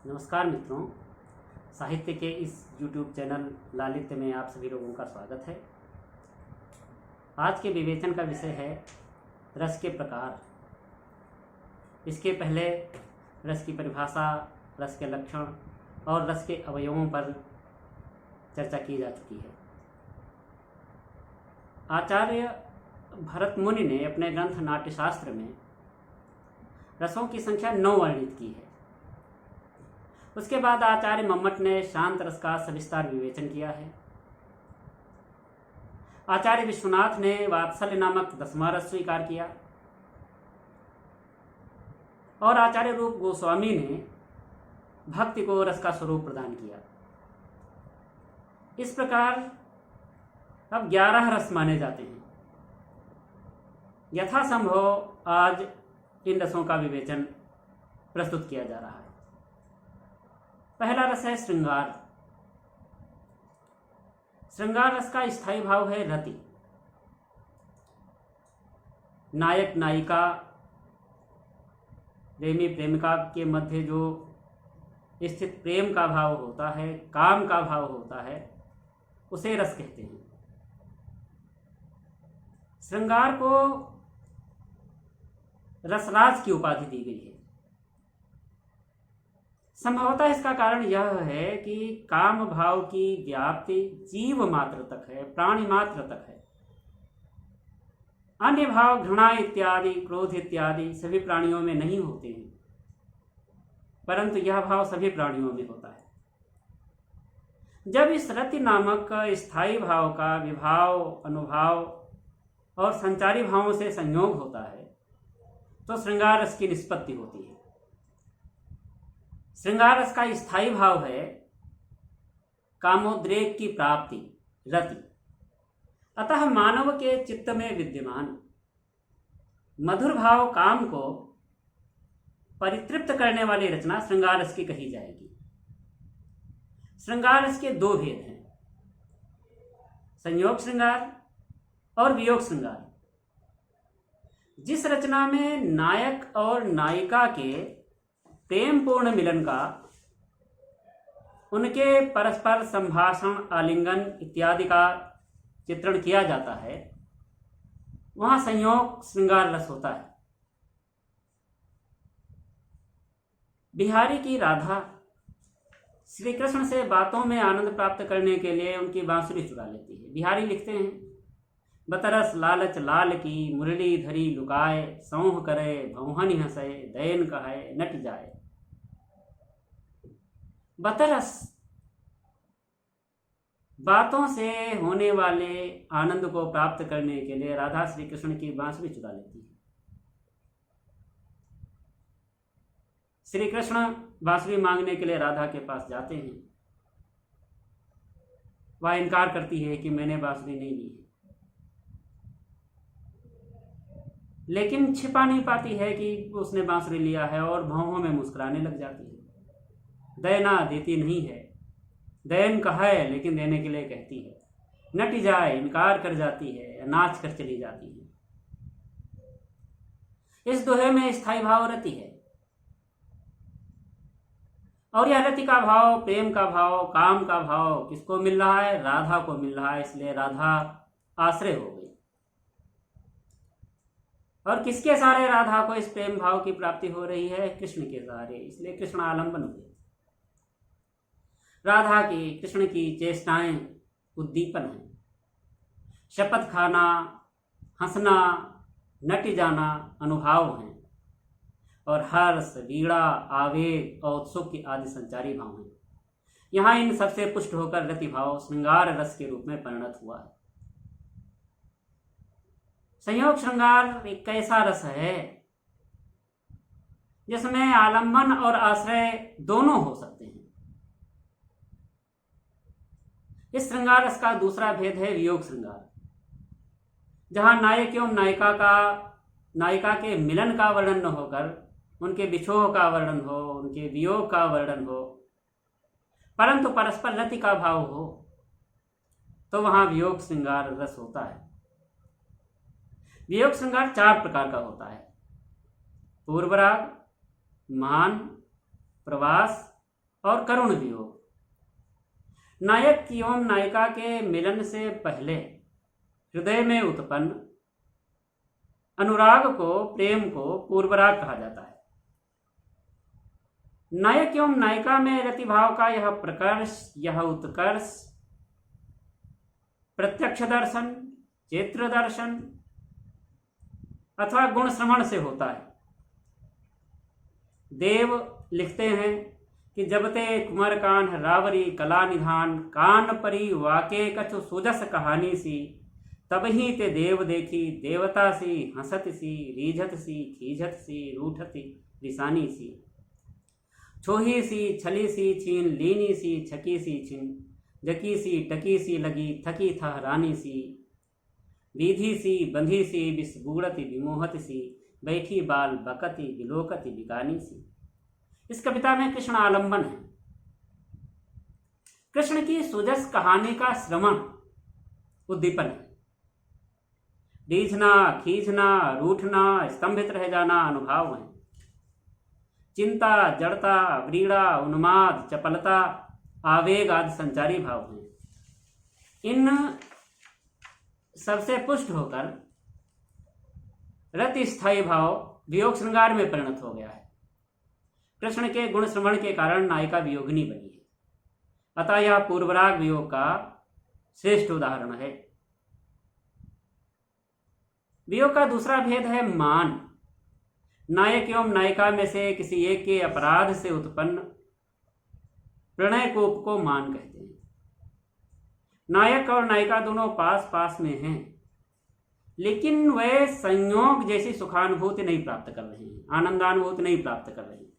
नमस्कार मित्रों, साहित्य के इस YouTube चैनल लालित्य में आप सभी लोगों का स्वागत है। आज के विवेचन का विषय है रस के प्रकार। इसके पहले रस की परिभाषा, रस के लक्षण और रस के अवयवों पर चर्चा की जा चुकी है। आचार्य भरत मुनि ने अपने ग्रंथ नाट्यशास्त्र में रसों की संख्या 9 वर्णित की है। उसके बाद आचार्य मम्मट ने शांत रस का सविस्तार विवेचन किया है। आचार्य विश्वनाथ ने वात्सल्य नामक 10वां रस स्वीकार किया और आचार्य रूप गोस्वामी ने भक्ति को रस का स्वरूप प्रदान किया। इस प्रकार अब 11 रस माने जाते हैं। यथासंभव आज इन रसों का विवेचन प्रस्तुत किया जा रहा है। पहला रस है श्रृंगार। श्रृंगार रस का स्थायी भाव है रति। नायक नायिका, प्रेमी प्रेमिका के मध्य जो स्थित प्रेम का भाव होता है, काम का भाव होता है, उसे रस कहते हैं। श्रृंगार को रसराज की उपाधि दी गई है। संभवतः इसका कारण यह है कि काम भाव की व्याप्ति जीव मात्र तक है, प्राणी मात्र तक है। अन्य भाव घृणा इत्यादि, क्रोध इत्यादि सभी प्राणियों में नहीं होते हैं, परंतु यह भाव सभी प्राणियों में होता है। जब इस रति नामक स्थायी भाव का विभाव, अनुभाव और संचारी भावों से संयोग होता है तो श्रृंगार रस की निष्पत्ति होती है। श्रृंगार रस का स्थायी भाव है कामोद्रेक की प्राप्ति, रति। अतः मानव के चित्त में विद्यमान मधुर भाव काम को परितृप्त करने वाली रचना श्रृंगार रस की कही जाएगी। श्रृंगार रस के 2 भेद हैं, संयोग श्रृंगार और वियोग श्रृंगार। जिस रचना में नायक और नायिका के प्रेम पूर्ण मिलन का, उनके परस्पर संभाषण, आलिंगन इत्यादि का चित्रण किया जाता है, वहां संयोग श्रृंगार रस होता है। बिहारी की राधा श्री कृष्ण से बातों में आनंद प्राप्त करने के लिए उनकी बांसुरी चुरा लेती है। बिहारी लिखते हैं, बतरस लालच लाल की मुरली धरी लुकाए, सौंह करे भौहनि हंसे, दयन कहे नट जाए। बतरस बातों से होने वाले आनंद को प्राप्त करने के लिए राधा श्री कृष्ण की बांसुरी चुरा लेती है। श्री कृष्ण बांसुरी मांगने के लिए राधा के पास जाते हैं। वह इनकार करती है कि मैंने बांसुरी नहीं ली है, लेकिन छिपा नहीं पाती है कि उसने बांसुरी लिया है और भौहों में मुस्कुराने लग जाती है। दयना देती नहीं है, दयन कहे लेकिन देने के लिए कहती है, नट जाए इनकार कर जाती है, नाच कर चली जाती है। इस दोहे में स्थायी भाव रति है और यह रति का भाव, प्रेम का भाव, काम का भाव किसको मिल रहा है? राधा को मिल रहा है। इसलिए राधा आश्रय हो गई। और किसके सहारे राधा को इस प्रेम भाव की प्राप्ति हो रही है? कृष्ण के सहारे। इसलिए कृष्ण आलंबन हुए। राधा की, कृष्ण की चेष्टाएं उद्दीपन है। शपथ खाना, हंसना, नट जाना अनुभाव हैं और हर्ष, वीड़ा, आवेग और उत्सुक की आदि संचारी भाव हैं। यहाँ इन सबसे पुष्ट होकर रति भाव श्रृंगार रस के रूप में परिणत हुआ है। संयोग श्रृंगार एक ऐसा रस है जिसमें आलंबन और आश्रय दोनों हो सकते हैं। इस श्रृंगार रस का दूसरा भेद है वियोग श्रृंगार, जहां नायक एवं नायिका के मिलन का वर्णन न होकर उनके विछोह का वर्णन हो, उनके वियोग का वर्णन हो, परंतु परस्पर रति का भाव हो, तो वहां वियोग श्रृंगार रस होता है। वियोग श्रृंगार 4 प्रकार का होता है: पूर्वराग, मान, प्रवास, और करुण वियोग। नायक एवं नायिका के मिलन से पहले हृदय में उत्पन्न अनुराग को, प्रेम को पूर्वराग कहा जाता है। नायक एवं नायिका में रतिभाव का यह प्रकर्ष, यह उत्कर्ष प्रत्यक्ष दर्शन, चित्र दर्शन अथवा गुण श्रवण से होता है। देव लिखते हैं कि जब ते कुमर कान रावरी कला निधान, कान परी वाके कछु सुजस कहानी सी, तब ही ते देव देखी देवता सी, हंसत सी रीझत सी खीझत सी रूठती रिसानी सी, छोही सी छली सी छीन लीनी सी, छकी सी छिन जकी सी टकी सी लगी, थकी थहरानी सी, विधि सी बंधी सी विस्गूड़ती विमोहत सी, बैठी बाल बकती विलोकती बिगानी सी। इस कविता में कृष्ण आलंबन है। कृष्ण की सुजस कहानी का श्रवण उद्दीपन है। रीझना, खींचना, रूठना, स्तंभित रह जाना अनुभाव है। चिंता, जड़ता, व्रीड़ा, उन्माद, चपलता, आवेग आदि संचारी भाव हैं। इन सबसे पुष्ट होकर रति स्थायी भाव वियोग श्रृंगार में परिणत हो गया है। कृष्ण के गुण श्रवण के कारण नायिका वियोगिनी बनी है, अतः यह पूर्वराग वियोग का श्रेष्ठ उदाहरण है। वियोग का दूसरा भेद है मान। नायक एवं नायिका में से किसी एक के अपराध से उत्पन्न प्रणय कोप को मान कहते हैं। नायक और नायिका दोनों पास पास में हैं, लेकिन वे संयोग जैसी सुखानुभूति नहीं प्राप्त कर रहे हैं, आनंदानुभूति नहीं प्राप्त कर रहे हैं।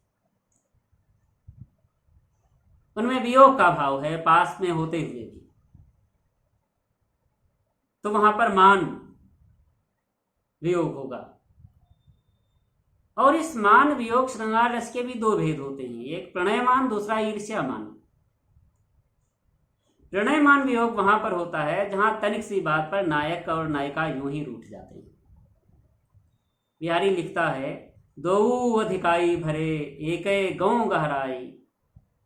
उनमें वियोग का भाव है पास में होते हुए भी, तो वहां पर मान वियोग होगा। और इस मान वियोग श्रृंगार रस के भी दो भेद होते हैं, एक प्रणयमान, दूसरा ईर्ष्यामान। प्रणयमान वियोग वहां पर होता है जहां तनिक सी बात पर नायक और नायिका यूं ही रूठ जाते हैं। बिहारी लिखता है, दो अधिकाई भरे एकै गौ गहराई,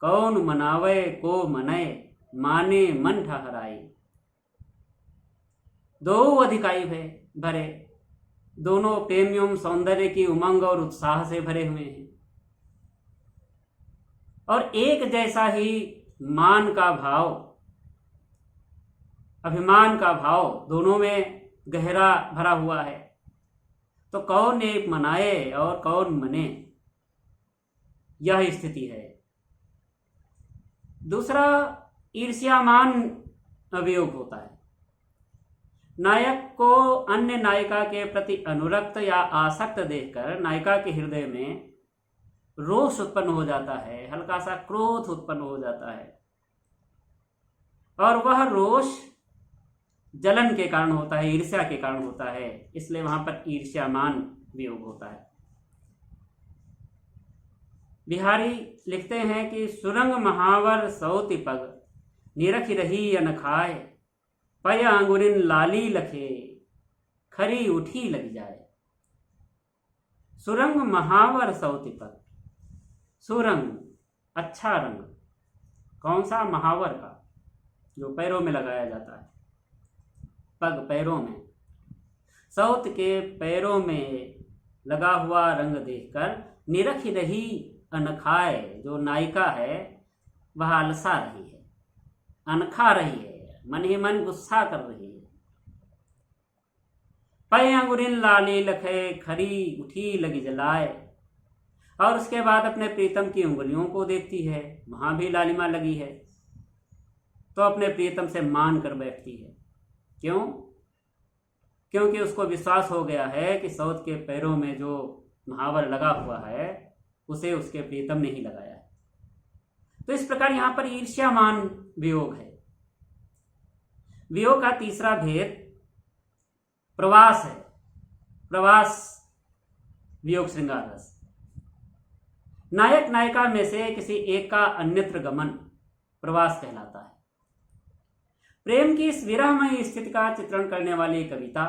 कौन मनावे को मनय माने मन ठहराई। दो अधिकाई भरे, दोनों प्रेम एवं सौंदर्य की उमंग और उत्साह से भरे हुए हैं, और एक जैसा ही मान का भाव, अभिमान का भाव दोनों में गहरा भरा हुआ है। तो कौन एक मनाए और कौन मने, यह स्थिति है। दूसरा ईर्ष्यामान वियोग होता है। नायक को अन्य नायिका के प्रति अनुरक्त या आसक्त देखकर नायिका के हृदय में रोष उत्पन्न हो जाता है, हल्का सा क्रोध उत्पन्न हो जाता है, और वह रोष जलन के कारण होता है, ईर्ष्या के कारण होता है, इसलिए वहां पर ईर्ष्यामान वियोग होता है। बिहारी लिखते हैं कि सुरंग महावर सौति पग, निरख रही अनखाए, पय अंगुरिन लाली लखे, खरी उठी लग जाए। सुरंग महावर सौति पग, सुरंग अच्छा रंग, कौन सा? महावर का, जो पैरों में लगाया जाता है, पग पैरों में, सौत के पैरों में लगा हुआ रंग देखकर निरख रही अनखाए, जो नायिका है वह अलसा रही है, अनखा रही है, मन ही मन गुस्सा कर रही है। पै अंगुरिन लाली लखे, खरी उठी लगी जलाए, और उसके बाद अपने प्रीतम की उंगलियों को देखती है, वहां भी लालिमा लगी है, तो अपने प्रीतम से मान कर बैठती है। क्यों? क्योंकि उसको विश्वास हो गया है कि सौत के पैरों में जो महावर लगा हुआ है उसे उसके प्रीतम ने ही लगाया है। तो इस प्रकार यहां पर ईर्ष्यामान वियोग है। वियोग का तीसरा भेद प्रवास है। प्रवास वियोग श्रृंगार रस। नायक नायिका में से किसी एक का अन्यत्र गमन प्रवास कहलाता है। प्रेम की इस विरहमयी स्थिति का चित्रण करने वाली कविता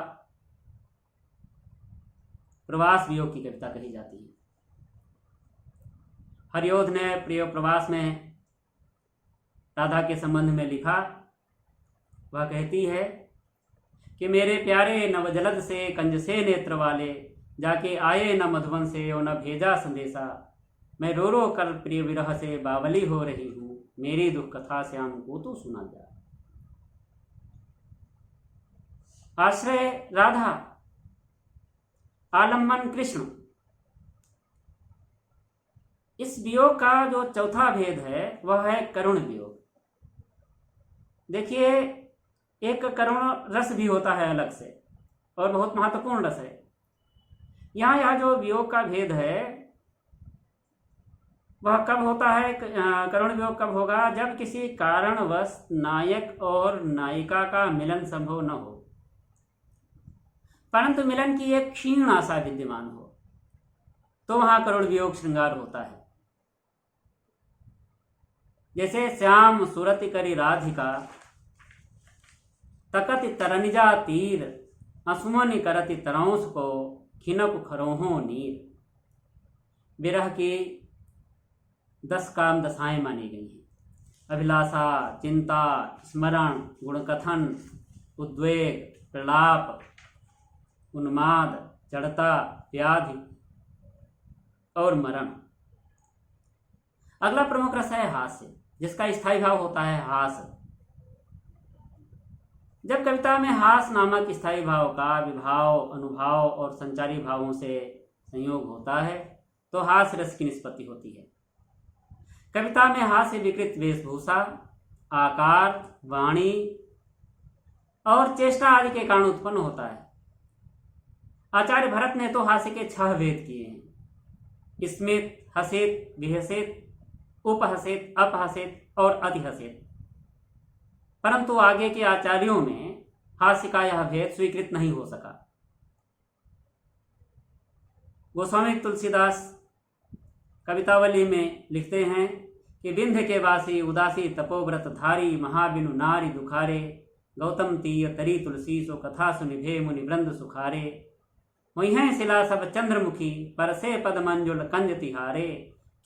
प्रवास वियोग की कविता कही जाती है। हरियोध ने प्रिय प्रवास में राधा के संबंध में लिखा। वह कहती है कि मेरे प्यारे नवजलद से कंज से नेत्र वाले, जाके आए न मधुबन से और न भेजा संदेशा। मैं रो रो कर प्रिय विरह से बावली हो रही हूँ, मेरी दुख कथा श्याम को तो सुना जा। आश्रय राधा, आलम्बन कृष्ण। इस वियोग का जो चौथा भेद है वह है करुण वियोग। देखिए, एक करुण रस भी होता है अलग से और बहुत महत्वपूर्ण रस है। यह जो वियोग का भेद है वह कब होता है? करुण वियोग कब होगा? जब किसी कारणवश नायक और नायिका का मिलन संभव न हो, परंतु मिलन की एक क्षीण आशा विद्यमान हो, तो वहां करुण वियोग श्रृंगार होता है। जैसे श्याम सुरति करी राधिका, तकति तरनिजा तीर, असुमनि करति तरौंस को, खिनक खरोहों नीर। विरह की 10 काम दशाएं मानी गई हैं। अभिलाषा, चिंता, स्मरण, गुणकथन, उद्वेग, प्रलाप, उन्माद, जड़ता, व्याधि और मरण। अगला प्रमुख रस है हास्य, जिसका स्थायी भाव होता है हास। जब कविता में हास नामक स्थायी भाव का विभाव, अनुभाव और संचारी भावों से संयोग होता है तो हास्य रस की निष्पत्ति होती है। कविता में हास्य विकृत वेशभूषा, आकार, वाणी और चेष्टा आदि के कारण उत्पन्न होता है। आचार्य भरत ने तो हास्य के 6 भेद किए हैं: स्मित, हसित, विहसित, उपहसित, अपहसित और अतिहसित। परंतु आगे के आचार्यों में हास्य का यह भेद स्वीकृत नहीं हो सका। गोस्वामी तुलसीदास कवितावली में लिखते हैं कि विंध्य के वासी उदासी तपोव्रत धारी, महाबिनु नारी दुखारे, गौतम तीय तरी तुलसी सो कथा सुनिभे मुनि वृंद सुखारे। वही हैं शिला सब चंद्रमुखी, परसे पद मंजुल कंज तिहारे,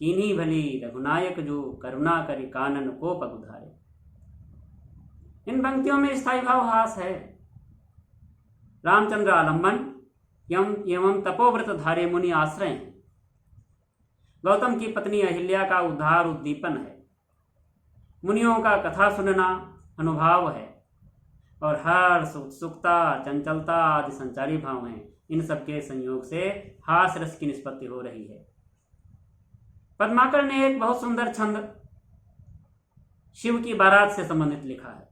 कीन्ही भली रघुनायक जो करुणा करि कानन को पगुधारे। इन पंक्तियों में स्थायी भाव हास है। रामचंद्र आलम्बन एवं तपोव्रत धारे मुनि आश्रय हैं। गौतम की पत्नी अहिल्या का उद्धार उद्दीपन है। मुनियों का कथा सुनना अनुभाव है और हर्ष, उत्सुकता, चंचलता आदि संचारी भाव हैं। इन सबके संयोग से हास रस की निष्पत्ति हो रही है। पद्माकर ने एक बहुत सुंदर छंद शिव की बारात से संबंधित लिखा है।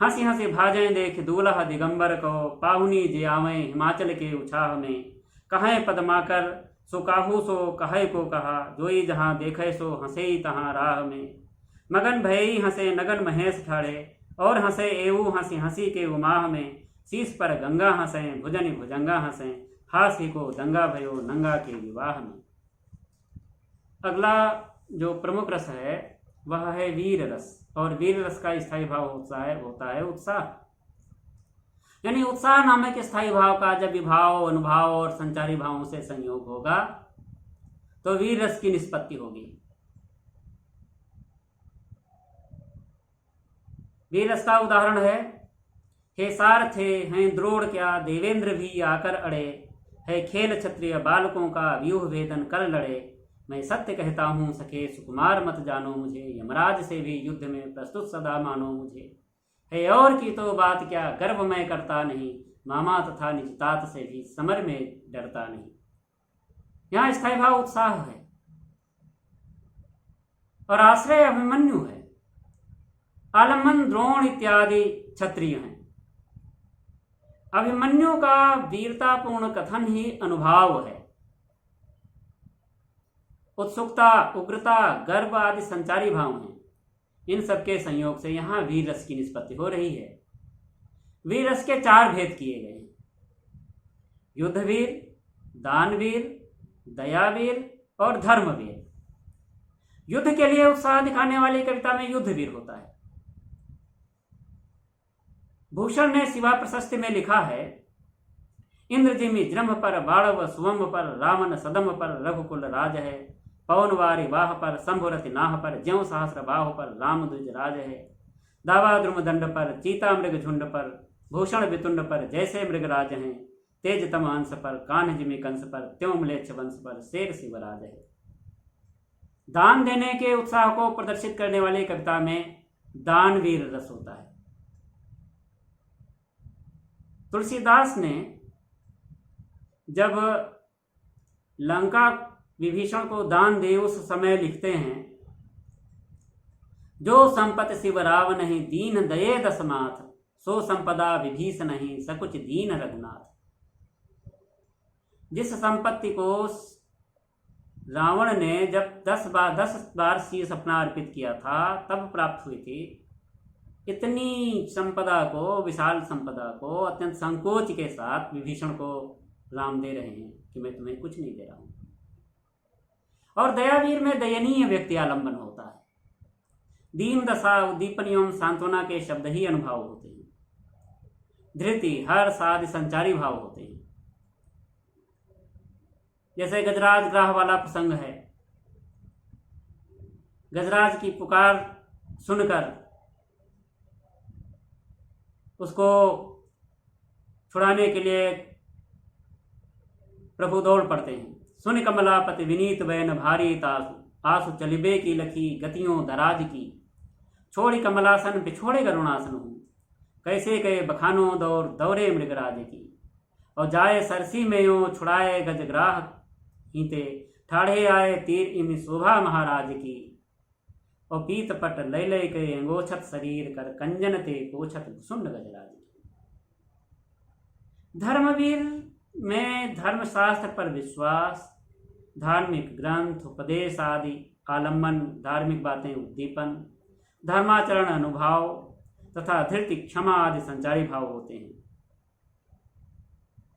हंसी हंसी भाजें देख दूल्हा दिगंबर को, पाहुनी जे आवें हिमाचल के उछाह में। कहें पद्माकर सो काहू सो कहे को कहा, जोई जहाँ देखे सो हंसे तहाँ राह में। मगन भयई हंसे नगन महेश ठाड़े, और हंसे एवं हंसी हंसी के उमाह में। शीश पर गंगा हंसें भुजनि भुजंगा हंसें, हासी को दंगा भयो नंगा के विवाह में। अगला जो प्रमुख रस है वह है वीर रस, और वीर रस का स्थायी भाव होता है उत्साह। यानी उत्साह नामक स्थायी भाव का जब विभाव, अनुभाव और संचारी भावों से संयोग होगा तो वीर रस की निष्पत्ति होगी। वीर रस का उदाहरण है: हे सारथे हैं द्रोण क्या, देवेंद्र भी आकर अड़े। है खेल क्षत्रिय बालकों का, व्यूह वेदन कर लड़े। मैं सत्य कहता हूँ सखे सुकुमार मत जानो मुझे, यमराज से भी युद्ध में प्रस्तुत सदा मानो मुझे। है और की तो बात क्या, गर्व मैं करता नहीं, मामा तथा निजतात से भी समर में डरता नहीं। यहाँ स्थायी भाव उत्साह है और आश्रय अभिमन्यु है। आलम्बन द्रोण इत्यादि क्षत्रिय हैं। अभिमन्यु का वीरतापूर्ण कथन ही अनुभाव है। उत्सुकता, उग्रता, गर्व आदि संचारी भाव हैं। इन सबके संयोग से यहाँ वीर रस की निष्पत्ति हो रही है। वीर रस के 4 भेद किए गए हैं: युद्धवीर, दानवीर, दयावीर और धर्मवीर। युद्ध के लिए उत्साह दिखाने वाली कविता में युद्धवीर होता है। भूषण ने शिवा प्रशस्ति में लिखा है: इंद्रजिमि जृंभ पर, बाणव सुवंभ पर, रामन सदम पर, रघुकुल राज है। पवन वारी वाह पर शंभुरति नाह पर ज्यों सहस्र बाहु पर राम द्विज राज है। दावा द्रुम दंड पर चीता मृग झुंड पर भूषण वितुंड पर जैसे मृगराज हैं। तेज तम अंश पर कान्ह जिमि कंस पर त्यों म्लेच्छ वंश पर शेर शिवराज है। दान देने के उत्साह को प्रदर्शित करने वाली कविता में दानवीर रस होता है। तुलसीदास ने जब लंका विभीषण को दान दे उस समय लिखते हैं, जो संपत्ति शिव राव नहीं दीन दये दसनाथ, सो संपदा विभीषण नहीं सकुच दीन रघुनाथ। जिस संपत्ति को रावण ने जब 10 बार शीश अपना अर्पित किया था तब प्राप्त हुई थी, इतनी संपदा को, विशाल संपदा को अत्यंत संकोच के साथ विभीषण को राम दे रहे हैं कि मैं तुम्हें कुछ नहीं दे रहा हूं। और दयावीर में दयनीय व्यक्ति आलंबन होता है। दीन दशा, उद्दीपन एवं सांत्वना के शब्द ही अनुभव होते हैं। धृति, हर्ष आदि संचारी भाव होते हैं। जैसे गजराज ग्राह वाला प्रसंग है। गजराज की पुकार सुनकर उसको छुड़ाने के लिए प्रभु दौड़ पड़ते हैं। सुन कमलापति विनीत बैन भारी तासु, आसु चलिबे की लखी गतियों दराज की। छोड़ी कमलासन पिछोड़े गरुणासन हूँ, कैसे कहे बखानो दौर दौरे मृगराज की। और जाए सरसी में यूं छुड़ाए गजग्राह हीते, ठाढ़े आए तीर इम शोभा महाराज की। और पीत पट लय लय के अंगोछत शरीर कर, कंजन ते कोछत सुन गजराज की। धर्मवीर में धर्मशास्त्र पर विश्वास, धार्मिक ग्रंथ, उपदेश आदि आलम्बन, धार्मिक बातें उद्दीपन, धर्माचरण अनुभाव तथा धृति, क्षमा आदि संचारी भाव होते हैं।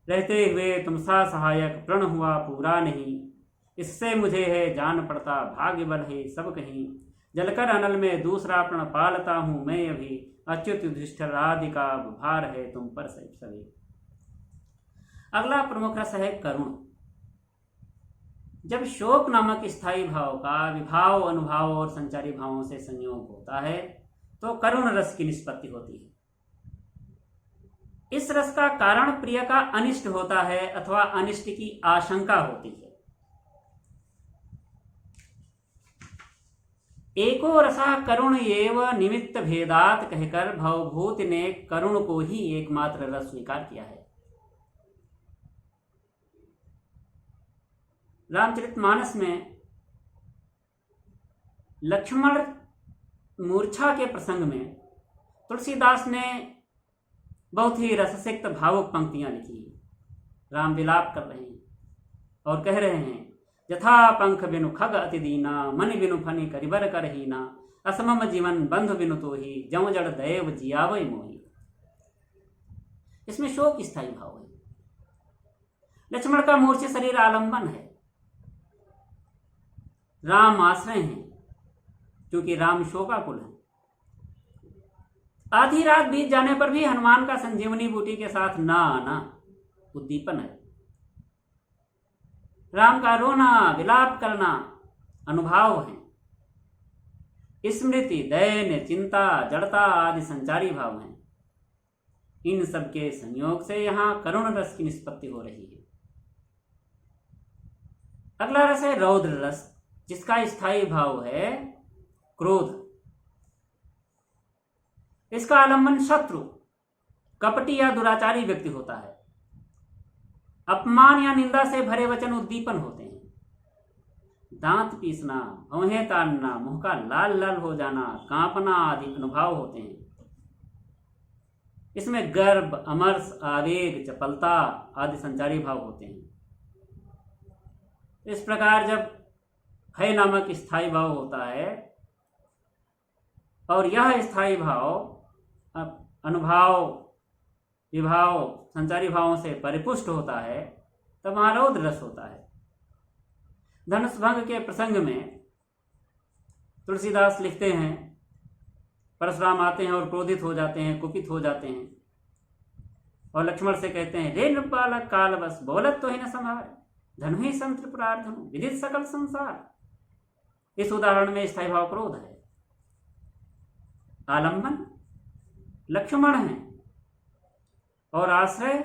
रहते हुए तुम सा सहायक प्रण हुआ पूरा नहीं, इससे मुझे है जान पड़ता भाग्य बल है सब कहीं। जलकर अनल में दूसरा प्रण पालता हूं मैं अभी, अच्युत युधिष्ठिर आदि का भार है तुम पर सभी। अगला प्रमुख रस है करुण। जब शोक नामक स्थायी भाव का विभाव, अनुभाव और संचारी भावों से संयोग होता है तो करुण रस की निष्पत्ति होती है। इस रस का कारण प्रिय का अनिष्ट होता है अथवा अनिष्ट की आशंका होती है। एको रसा करुण एव निमित्त भेदात कहकर भवभूति ने करुण को ही एकमात्र रस स्वीकार किया है। रामचरितमानस में लक्ष्मण मूर्छा के प्रसंग में तुलसीदास ने बहुत ही रससिक्त भावुक पंक्तियां लिखी। राम विलाप कर रहे हैं और कह रहे हैं, यथा पंख बिनु खग अति दीना, मन बिनु फनि करिबर करहीना, असमम जीवन बंधु बिनु तोही, जौ जड़ दैव जियावै मोही। इसमें शोक स्थायी भाव है। लक्ष्मण का मूर्छित शरीर आलंबन है। राम आश्रय हैं क्योंकि राम शोकाकुल है। आधी रात बीत जाने पर भी हनुमान का संजीवनी बूटी के साथ ना आना उद्दीपन है। राम का रोना, विलाप करना अनुभाव है। स्मृति, दैन्य, चिंता, जड़ता आदि संचारी भाव हैं। इन सब के संयोग से यहां करुण रस की निष्पत्ति हो रही है। अगला रस है रौद्र रस, जिसका स्थायी भाव है क्रोध। इसका आलंबन शत्रु, कपटी या दुराचारी व्यक्ति होता है। अपमान या निंदा से भरे वचन उद्दीपन होते हैं। दांत पीसना, भौहें ताड़ना, मुंह का लाल लाल हो जाना, कांपना आदि अनुभाव होते हैं। इसमें गर्व, अमर्ष, आवेग, चपलता आदि संचारी भाव होते हैं। इस प्रकार जब भय नामक स्थायी भाव होता है और यह स्थायी भाव अनुभाव, विभाव, संचारी भावों से परिपुष्ट होता है तब वहां रौद्र रस होता है। धनुष भंग के प्रसंग में तुलसीदास लिखते हैं, परशुराम आते हैं और क्रोधित हो जाते हैं, कुपित हो जाते हैं और लक्ष्मण से कहते हैं, रे नृपालक काल बस बोलत तो ही न संभार, धनु ही संत त्रिपुरार धनु विदित सकल संसार। इस उदाहरण में स्थायी भाव क्रोध है। आलंबन लक्ष्मण है और आश्रय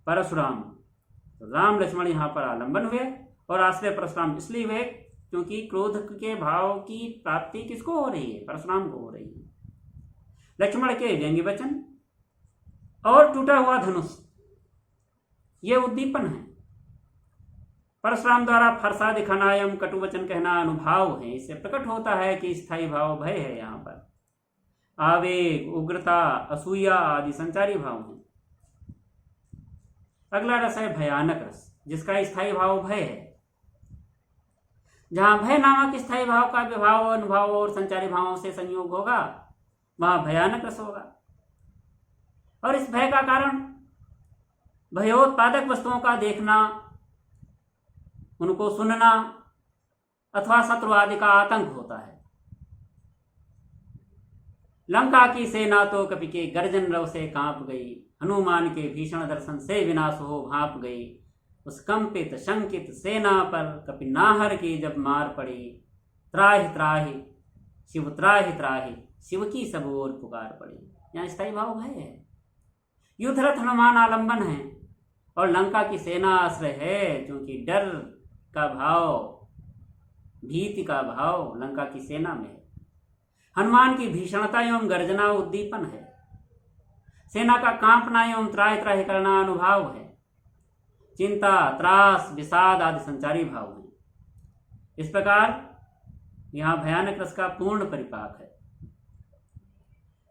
परशुराम। तो राम लक्ष्मण यहाँ पर आलंबन हुए और आश्रय परशुराम इसलिए हुए क्योंकि क्रोध के भाव की प्राप्ति किसको हो रही है? परशुराम को हो रही है। लक्ष्मण के व्यंग्य वचन और टूटा हुआ धनुष ये उद्दीपन है। परशुराम द्वारा फरसा दिखाना एवं कटु वचन कहना अनुभाव है। इससे प्रकट होता है कि स्थायी भाव भय है। यहाँ पर आवेग, उग्रता, असूया आदि संचारी भाव हैं। अगला रस है भयानक रस, जिसका स्थायी भाव भय है। जहां भय नामक स्थायी भाव का विभाव, अनुभाव और संचारी भावों से संयोग होगा वहां भयानक रस होगा। और इस भय का कारण भयोत्पादक वस्तुओं का देखना, उनको सुनना अथवा शत्रु आदि का आतंक होता है। लंका की सेना तो कपि के गर्जन रव से कांप गई, हनुमान के भीषण दर्शन से विनाश हो भाप गई। उस कंपित शंकित सेना पर कपि नाहर की जब मार पड़ी, त्राहि त्राहि शिव त्राहि त्राहि, शिव की सब ओर पुकार पड़ी। यहाँ स्थायी भाव भय है। युद्धरथ हनुमान आलंबन है और लंका की सेना आश्रय है, क्योंकि डर का भाव, भीति का भाव लंका की सेना में है। हनुमान की भीषणता एवं गर्जना उद्दीपन है। सेना का कांपना एवं त्राहि त्राहि करना अनुभाव है। चिंता, त्रास, विषाद आदि संचारी भाव हैं। इस प्रकार यहाँ भयानक रस का पूर्ण परिपाक है।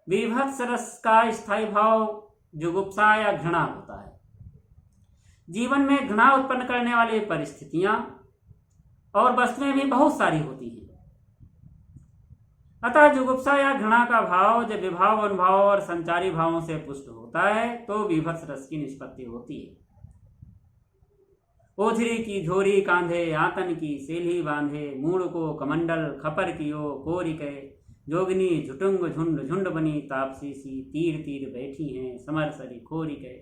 विभत्स रस का स्थायी भाव जुगुप्सा या घृणा होता है। जीवन में घृणा उत्पन्न करने वाली परिस्थितियां और वस्तुएं भी बहुत सारी होती हैं। अतः जुगुप्सा या घृणा का भाव जब विभाव, अनुभाव और संचारी भावों से पुष्ट होता है तो विभत्स रस की निष्पत्ति होती है। ओझरी की झोरी कांधे, आतन की सेल्ही बांधे, मूड़ को कमंडल खपर कियो कोरिके, जोगनी झुटुंग झुंड झुंड बनी तापसी सी, तीर तीर बैठी हैं समर सरी खोरिके।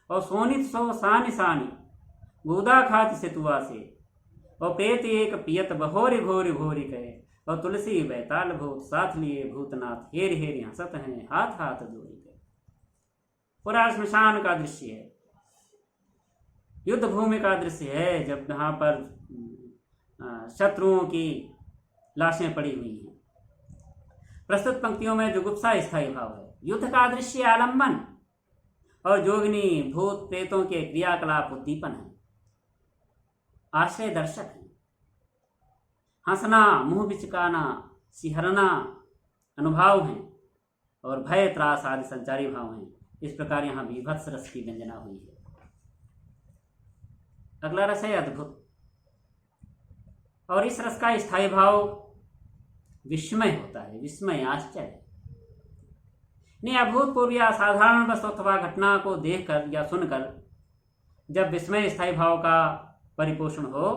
और सोनित सो सानि सानि गोदा खात सितुआ से, और प्रेत एक पियत बहोरी घोरी घोरी कहे, और तुलसी बैताल भूत साथ लिए भूतनाथ, हेर हेर हंसत हैं हाथ हाथ जोड़ी के। पूरा श्मशान का दृश्य है, युद्ध भूमि का दृश्य है, जब यहाँ पर शत्रुओं की लाशें पड़ी हुई हैं। प्रस्तुत पंक्तियों में जुगुप्सा स्थायी भाव है। युद्ध का दृश्य आलंबन और जोगिनी भूत प्रेतों के क्रियाकलाप उद्दीपन है। आश्रय दर्शक है। हंसना, मुंह बिचकाना, सिहरना अनुभाव हैं और भय, त्रास आदि संचारी भाव हैं। इस प्रकार यहाँ विभत्स रस की व्यंजना हुई है। अगला रस है अद्भुत, और इस रस का स्थायी भाव विस्मय होता है। विस्मय, आश्चर्य, अभूतपूर्व या असाधारण वस्तु अथवा घटना को देखकर या सुनकर जब विस्मय स्थायी भाव का परिपोषण हो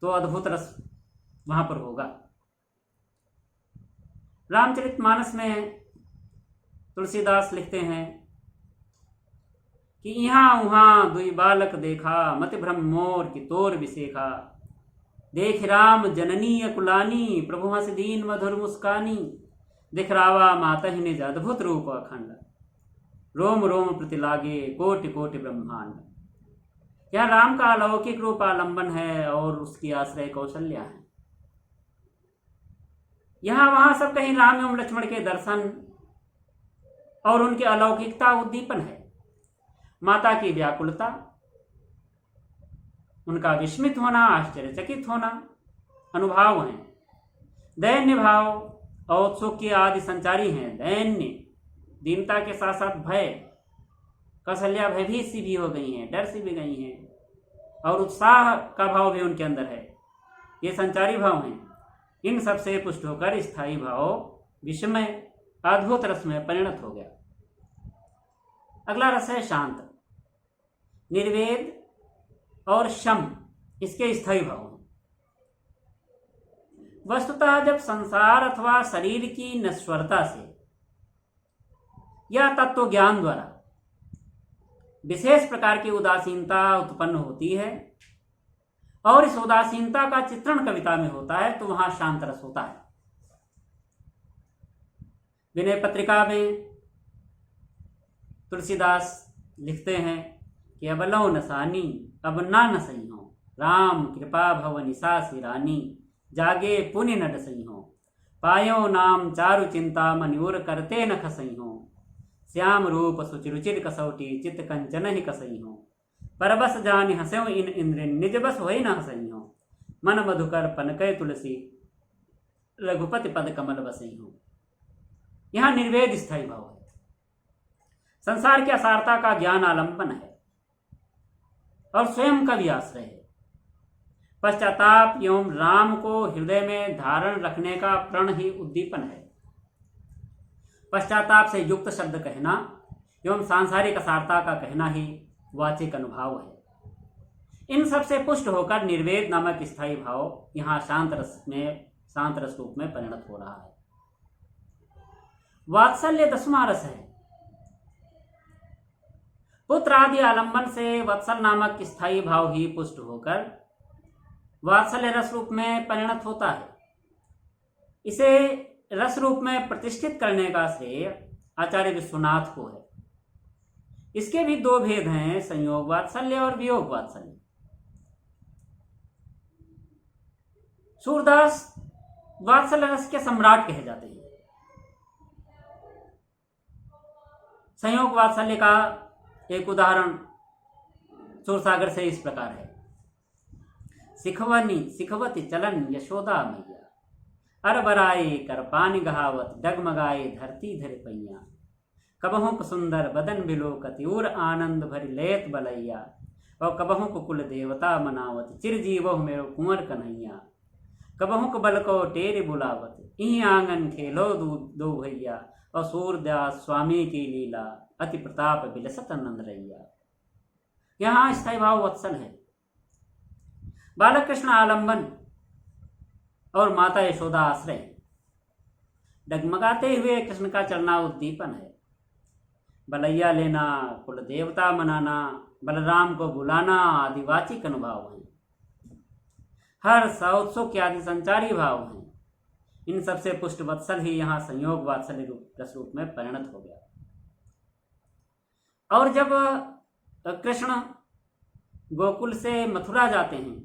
तो अद्भुत रस वहां पर होगा। रामचरितमानस में तुलसीदास लिखते हैं कि यहाँ उहाँ दुई बालक देखा, मति भ्रम मोर की तोर विसेखा, देख राम जननी अकुलानी, प्रभु हंस दीन मधुर मुस्कानी, दिखरावा मातहि निज अद्भुत रूप अखंड, रोम रोम प्रति लागे कोटि कोटि ब्रह्मांड। यह राम का अलौकिक रूप आलंबन है और उसकी आश्रय कौशल्या है। यहाँ वहां सब कहीं राम एवं लक्ष्मण के दर्शन और उनकी अलौकिकता उद्दीपन है। माता की व्याकुलता, उनका विस्मित होना, आश्चर्यचकित होना अनुभाव हैं। दैन्य भाव, औत्सुक्य आदि संचारी हैं। दैन्य, दीनता के साथ साथ भय, कौशल्या भयभीत सी भी हो गई हैं, डर सी भी गई हैं, और उत्साह का भाव भी उनके अंदर है। ये संचारी भाव हैं। इन सब से पुष्ट होकर स्थायी भाव विस्मय, अद्भुत रस में परिणत हो गया। अगला रस है शांत। निर्वेद और शम इसके स्थायी भाव हैं। वस्तुतः जब संसार अथवा शरीर की नश्वरता से या तत्व ज्ञान द्वारा विशेष प्रकार की उदासीनता उत्पन्न होती है और इस उदासीनता का चित्रण कविता में होता है तो वहां शांत रस होता है। विनय पत्रिका में तुलसीदास लिखते हैं कि अब लो नसानी अब ना न सही हो, राम कृपा भव निसासी रानी, जागे पुण्य न डसई हो, पायो नाम चारु चिंता मन्यूर करते न खसई हो, श्याम रूप सुचिरुचिर कसौटी चित्त कंचन ही कसई हो, परबस जानि हस्यो इन इंद्र निज बस होई न हसई हो, मन मधुकर पनकै तुलसी रघुपति पद कमल बसई हो। यहाँ निर्वेद स्थायी भाव है, संसार की असारता का ज्ञान आलंबन है और स्वयं का भी आश्रय है। पश्चाताप एवं राम को हृदय में धारण रखने का प्रण ही उद्दीपन है। पश्चाताप से युक्त शब्द कहना एवं सांसारिक असारता का कहना ही वाचिक अनुभाव है। इन सब से पुष्ट होकर निर्वेद नामक स्थायी भाव यहाँ शांत रस रूप में परिणत हो रहा है। वात्सल्य 10वां रस है। पुत्र आदि आलंबन से वत्सल नामक स्थायी भाव ही पुष्ट होकर वात्सल्य रस रूप में परिणत होता है। इसे रस रूप में प्रतिष्ठित करने का श्रेय आचार्य विश्वनाथ को है। इसके भी 2 भेद हैं, संयोग वात्सल्य और वियोग वात्सल्य। सूरदास वात्सल्य रस के सम्राट कहे जाते हैं। संयोग वात्सल्य का एक उदाहरण सूरसागर से इस प्रकार है। सिखवती चलन यशोदा मैया, अरबराए कर पानी गहावत डगमगाए धरती धर पैया, कबहुक सुंदर बदन बिलोकति उर आनंद भरी लेत बलैया, और कबहुक कुल देवता मनावत चिरजीवो मेरो कुंवर कन्हैया, कबहुक बलको टेरे बुलावत इही आंगन खेलो दो भैया, और सूरदास स्वामी की लीला अति प्रताप बिलसत नंद रैया। यहाँ स्थायी भाव वत्सल है। बालक कृष्ण आलंबन और माता यशोदा आश्रय। डगमगाते हुए कृष्ण का चलना उद्दीपन है। बलैया लेना, कुल देवता मनाना, बलराम को बुलाना आदि वाचिक अनुभाव हैं। हर्ष उत्सुक आदि संचारी भाव हैं। इन सबसे पुष्ट वत्सल ही यहाँ संयोग वात्सल्य रस रूप में परिणत हो गया। और जब कृष्ण गोकुल से मथुरा जाते हैं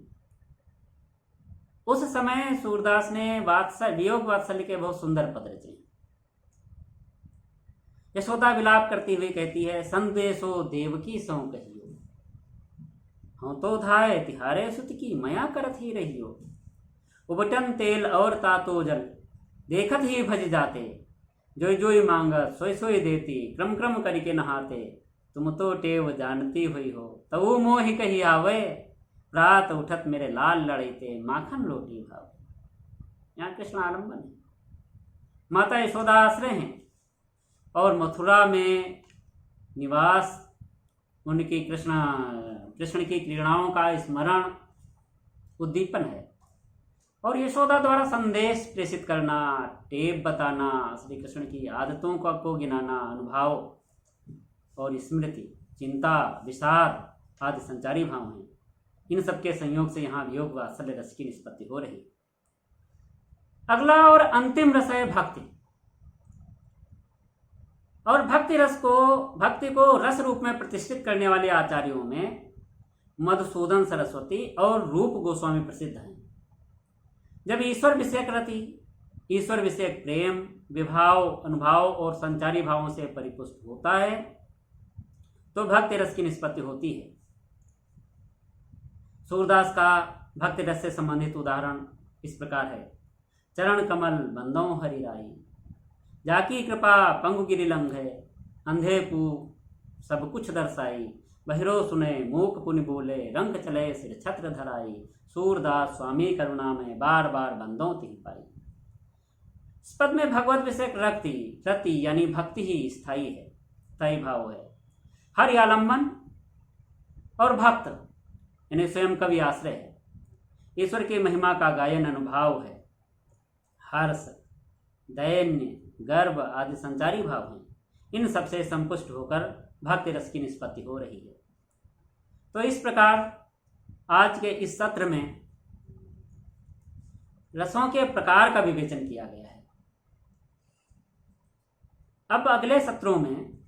उस समय सूरदास ने वियोग वात्सल्य के बहुत सुंदर पद रचे। यशोदा विलाप करती हुई कहती है, संदेशो देवकी सौ कहियो, हाँ तो धाय तिहारे सुत की मया करत ही रहियो, उबटन तेल और तातो जल देखत ही भज जाते, जोई जोई मांगत सोई सोई देती, क्रम क्रम करके नहाते, तुम तो टेव जानती हुई हो, तऊ मोहि कही आवे, रात उठत मेरे लाल लड़ैते, माखन रोटी भाव। यहाँ कृष्ण आलंबन है। माता यशोदा आश्रय हैं और मथुरा में निवास उनकी कृष्ण की क्रीड़ाओं का स्मरण उद्दीपन है। और यशोदा द्वारा संदेश प्रेषित करना, टेप बताना, श्री कृष्ण की आदतों को गिनाना, अनुभाव और स्मृति, चिंता, विषाद आदि संचारी भाव हैं। इन सबके संयोग से यहाँ वियोग वात्सल्य रस की निष्पत्ति हो रही। अगला और अंतिम रस है भक्ति। और भक्ति को रस रूप में प्रतिष्ठित करने वाले आचार्यों में मधुसूदन सरस्वती और रूप गोस्वामी प्रसिद्ध हैं। जब ईश्वर विषयक रति, ईश्वर विषयक प्रेम, विभाव, अनुभाव और संचारी भावों से परिपुष्ट होता है तो भक्ति रस की निष्पत्ति होती है। सूरदास का भक्ति रस से संबंधित उदाहरण इस प्रकार है। चरण कमल बंदों हरि राई, जाकी कृपा पंगु गिरि लंघे, अंधे को सब कुछ दर्शाई, बहिरो सुने मूक पुनि बोले, रंग चले सिर छत्र धराई, सूरदास स्वामी करुणा में बार बार बंदों तिहि पाई। इस पद में भगवत विषयक रति यानी भक्ति ही स्थायी है, स्थायी भाव है। हरि आलंबन और भक्त यानी स्वयं का भी आश्रय है। ईश्वर की महिमा का गायन अनुभाव है। हर्ष, दैन्य, गर्व आदि संचारी भाव हैं। इन सबसे संपुष्ट होकर भक्ति रस की निष्पत्ति हो रही है। तो इस प्रकार आज के इस सत्र में रसों के प्रकार का विवेचन किया गया है। अब अगले सत्रों में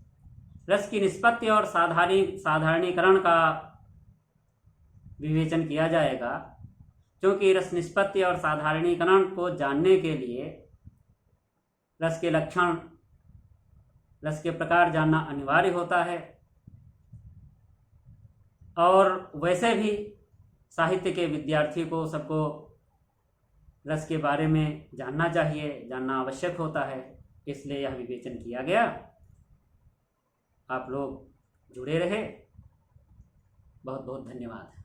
रस की निष्पत्ति और साधारणीकरण का विवेचन किया जाएगा, क्योंकि रस निष्पत्ति और साधारणीकरण को जानने के लिए रस के लक्षण, रस के प्रकार जानना अनिवार्य होता है। और वैसे भी साहित्य के विद्यार्थी को सबको रस के बारे में जानना चाहिए, जानना आवश्यक होता है, इसलिए यह विवेचन किया गया। आप लोग जुड़े रहे। बहुत बहुत धन्यवाद।